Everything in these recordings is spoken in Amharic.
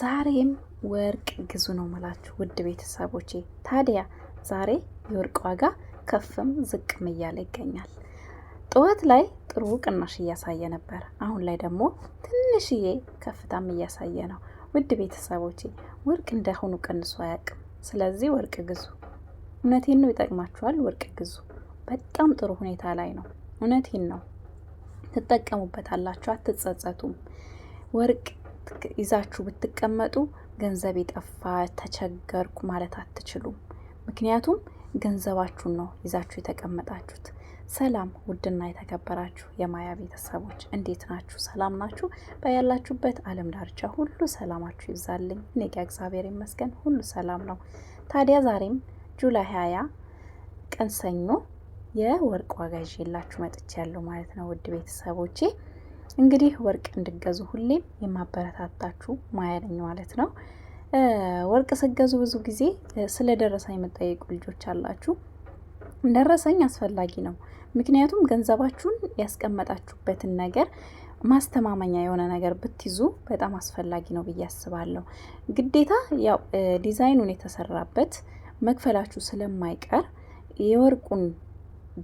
ዛሬም ወርቅ ግዙ ነው ማለት ውድ ቤተሰቦቼ። ታዲያ ዛሬ የወርቅ ዋጋ ከፍም ዝቅም እያለ ይገኛል። ጠዋት ላይ ጥሩ ቅናሽ እያሳየ ነበር። አሁን ላይ ደግሞ ትንሽዬ ከፍታም እያሳየ ነው። ውድ ቤተሰቦቼ ወርቅ እንደሆኑ ቀንሶ አያውቅም። ስለዚህ ወርቅ ግዙ። እውነቴን ነው፣ ይጠቅማችኋል። ወርቅ ግዙ። በጣም ጥሩ ሁኔታ ላይ ነው። እውነቴን ነው። ትጠቀሙበታላችሁ፣ አትጸጸቱም። ወርቅ ይዛችሁ ብትቀመጡ ገንዘብ የጠፋ ተቸገርኩ ማለት አትችሉም። ምክንያቱም ገንዘባችሁን ነው ይዛችሁ የተቀመጣችሁት። ሰላም ውድና የተከበራችሁ የማያ ቤተሰቦች እንዴት ናችሁ? ሰላም ናችሁ? በያላችሁበት ዓለም ዳርቻ ሁሉ ሰላማችሁ ይብዛልኝ። እኔ ጋ እግዚአብሔር ይመስገን ሁሉ ሰላም ነው። ታዲያ ዛሬም ጁላይ 20 ቀን ሰኞ የወርቅ ዋጋ ይዤላችሁ መጥቻለሁ ማለት ነው። ውድ ቤተሰቦቼ እንግዲህ ወርቅ እንድገዙ ሁሌም የማበረታታችሁ ማያ ነኝ ማለት ነው። ወርቅ ስገዙ ብዙ ጊዜ ስለደረሰኝ የምትጠይቁ ልጆች አላችሁ። ደረሰኝ አስፈላጊ ነው። ምክንያቱም ገንዘባችሁን ያስቀመጣችሁበትን ነገር ማስተማመኛ የሆነ ነገር ብትይዙ በጣም አስፈላጊ ነው ብዬ አስባለሁ። ግዴታ ያው ዲዛይኑን የተሰራበት መክፈላችሁ ስለማይቀር የወርቁን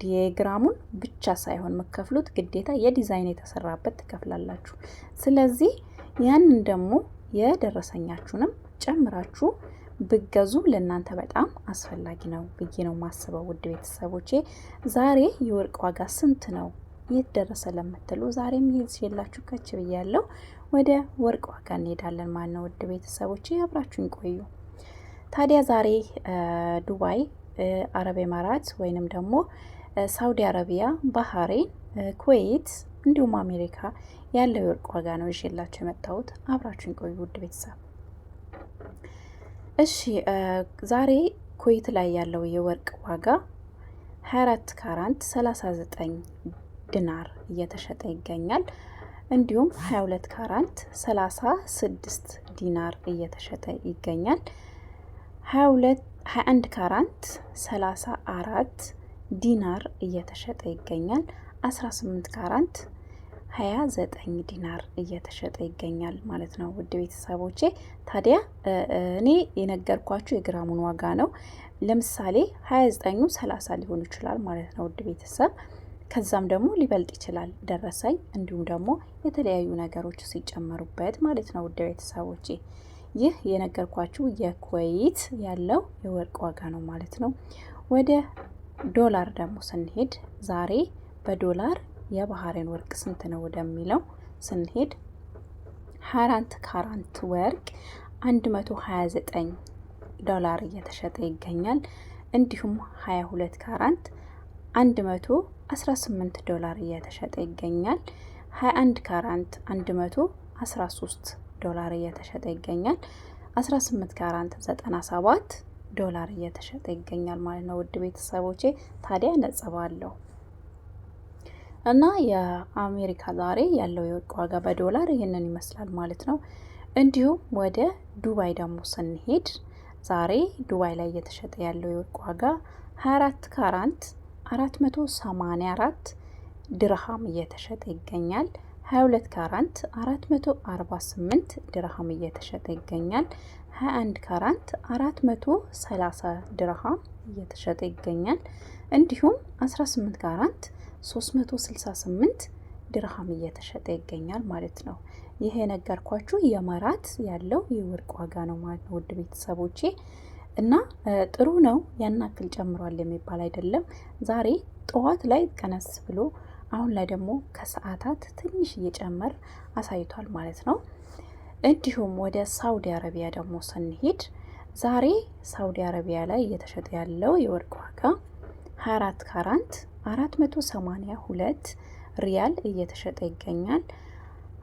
ዲያግራሙን ብቻ ሳይሆን መከፍሉት ግዴታ የዲዛይን የተሰራበት ትከፍላላችሁ። ስለዚህ ያንን ደግሞ የደረሰኛችሁንም ጨምራችሁ ብገዙ ለእናንተ በጣም አስፈላጊ ነው ብዬ ነው ማስበው። ውድ ቤተሰቦቼ ዛሬ የወርቅ ዋጋ ስንት ነው የት ደረሰ ለምትሉ ዛሬም ይዤላችሁ ከች ብያለሁ። ወደ ወርቅ ዋጋ እንሄዳለን ማለት ነው። ውድ ቤተሰቦቼ አብራችሁን ቆዩ። ታዲያ ዛሬ ዱባይ፣ አረብ ኤማራት ወይንም ደግሞ ሳውዲ አረቢያ፣ ባህሬን፣ ኩዌት እንዲሁም አሜሪካ ያለው የወርቅ ዋጋ ነው ይዤላችሁ የመጣሁት። አብራችሁን ቆዩ ውድ ቤተሰብ። እሺ ዛሬ ኩዌት ላይ ያለው የወርቅ ዋጋ 24 ካራንት 39 ዲናር እየተሸጠ ይገኛል። እንዲሁም 22 ካራንት 36 ዲናር እየተሸጠ ይገኛል። 21 ካራንት 34 ዲናር እየተሸጠ ይገኛል። 18 ካራንት 29 ዲናር እየተሸጠ ይገኛል ማለት ነው። ውድ ቤተሰቦቼ ታዲያ እኔ የነገርኳችሁ የግራሙን ዋጋ ነው። ለምሳሌ 29ኙ 30 ሊሆን ይችላል ማለት ነው ውድ ቤተሰብ። ከዛም ደግሞ ሊበልጥ ይችላል ደረሰኝ፣ እንዲሁም ደግሞ የተለያዩ ነገሮች ሲጨመሩበት ማለት ነው ውድ ቤተሰቦቼ። ይህ የነገርኳችሁ የኩዌት ያለው የወርቅ ዋጋ ነው ማለት ነው። ወደ ዶላር ደግሞ ስንሄድ ዛሬ በዶላር የባህሬን ወርቅ ስንት ነው ወደሚለው ስንሄድ 24 ካራንት ወርቅ 129 ዶላር እየተሸጠ ይገኛል። እንዲሁም 22 ካራንት 118 ዶላር እየተሸጠ ይገኛል። 21 ካራንት 113 ዶላር እየተሸጠ ይገኛል። 18 ካራንት 97 ዶላር እየተሸጠ ይገኛል ማለት ነው ውድ ቤተሰቦቼ። ታዲያ ነጽባለሁ እና የአሜሪካ ዛሬ ያለው የወርቅ ዋጋ በዶላር ይህንን ይመስላል ማለት ነው። እንዲሁም ወደ ዱባይ ደግሞ ስንሄድ ዛሬ ዱባይ ላይ እየተሸጠ ያለው የወርቅ ዋጋ 24 ካራንት 484 ድርሃም እየተሸጠ ይገኛል። 22 ካራንት 448 ድርሃም እየተሸጠ ይገኛል። 21 ካራንት 430 ድርሃም እየተሸጠ ይገኛል። እንዲሁም 18 ካራንት 368 ድርሃም እየተሸጠ ይገኛል ማለት ነው። ይሄ የነገርኳችሁ የማራት ያለው የወርቅ ዋጋ ነው ማለት ነው ውድ ቤተሰቦቼ። እና ጥሩ ነው፣ ያን ያክል ጨምሯል የሚባል አይደለም። ዛሬ ጠዋት ላይ ቀነስ ብሎ አሁን ላይ ደግሞ ከሰዓታት ትንሽ እየጨመር አሳይቷል ማለት ነው። እንዲሁም ወደ ሳውዲ አረቢያ ደግሞ ስንሄድ ዛሬ ሳውዲ አረቢያ ላይ እየተሸጠ ያለው የወርቅ ዋጋ 24 ካራንት 482 ሪያል እየተሸጠ ይገኛል።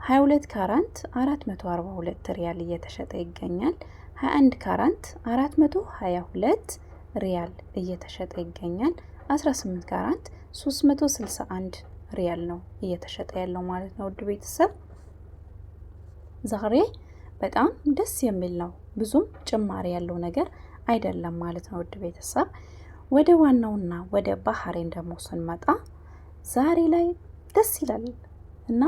22 ካራንት 442 ሪያል እየተሸጠ ይገኛል። 21 ካራንት 422 ሪያል እየተሸጠ ይገኛል። 18 ካራንት 361 ሪያል ነው እየተሸጠ ያለው ማለት ነው ውድ ቤተሰብ። ዛሬ በጣም ደስ የሚል ነው፣ ብዙም ጭማሪ ያለው ነገር አይደለም ማለት ነው ውድ ቤተሰብ። ወደ ዋናውና ወደ ባህሬን ደግሞ ስንመጣ ዛሬ ላይ ደስ ይላል እና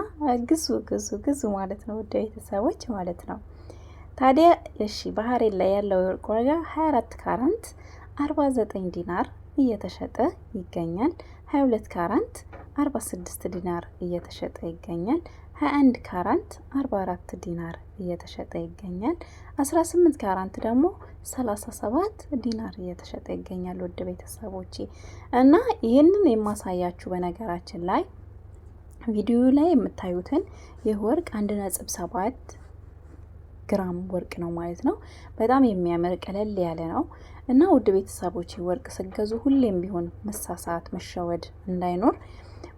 ግዙ ግዙ ግዙ ማለት ነው ውድ ቤተሰቦች ማለት ነው። ታዲያ እሺ ባህሬን ላይ ያለው የወርቅ ዋጋ 24 ካራንት 49 ዲናር እየተሸጠ ይገኛል። 22 ካራንት 46 ዲናር እየተሸጠ ይገኛል። 21 ካራንት 44 ዲናር እየተሸጠ ይገኛል። 18 ካራንት ደግሞ 37 ዲናር እየተሸጠ ይገኛል። ውድ ቤተሰቦቼ እና ይህንን የማሳያችሁ በነገራችን ላይ ቪዲዮ ላይ የምታዩትን ይህ ወርቅ 1.7 ግራም ወርቅ ነው ማለት ነው። በጣም የሚያምር ቀለል ያለ ነው እና ውድ ቤተሰቦቼ ወርቅ ስገዙ ሁሌም ቢሆን መሳሳት፣ መሸወድ እንዳይኖር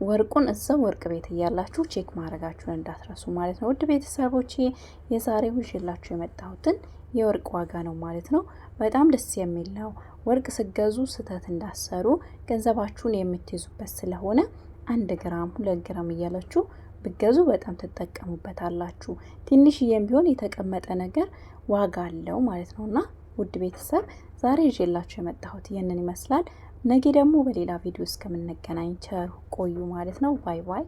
ወርቁን እዛው ወርቅ ቤት እያላችሁ ቼክ ማድረጋችሁን እንዳትረሱ ማለት ነው። ውድ ቤተሰቦቼ የዛሬው ይዤላችሁ የመጣሁትን የወርቅ ዋጋ ነው ማለት ነው። በጣም ደስ የሚል ነው። ወርቅ ስገዙ ስህተት እንዳሰሩ ገንዘባችሁን የምትይዙበት ስለሆነ 1 ግራም 2 ግራም እያላችሁ ብገዙ በጣም ትጠቀሙበታላችሁ። ትንሽዬም ቢሆን የተቀመጠ ነገር ዋጋ አለው ማለት ነውና ውድ ቤተሰብ ዛሬ ይዤላችሁ የመጣሁት ይህንን ይመስላል። ነገ ደግሞ በሌላ ቪዲዮ እስከምንገናኝ ቸር ቆዩ ማለት ነው። ባይ ባይ።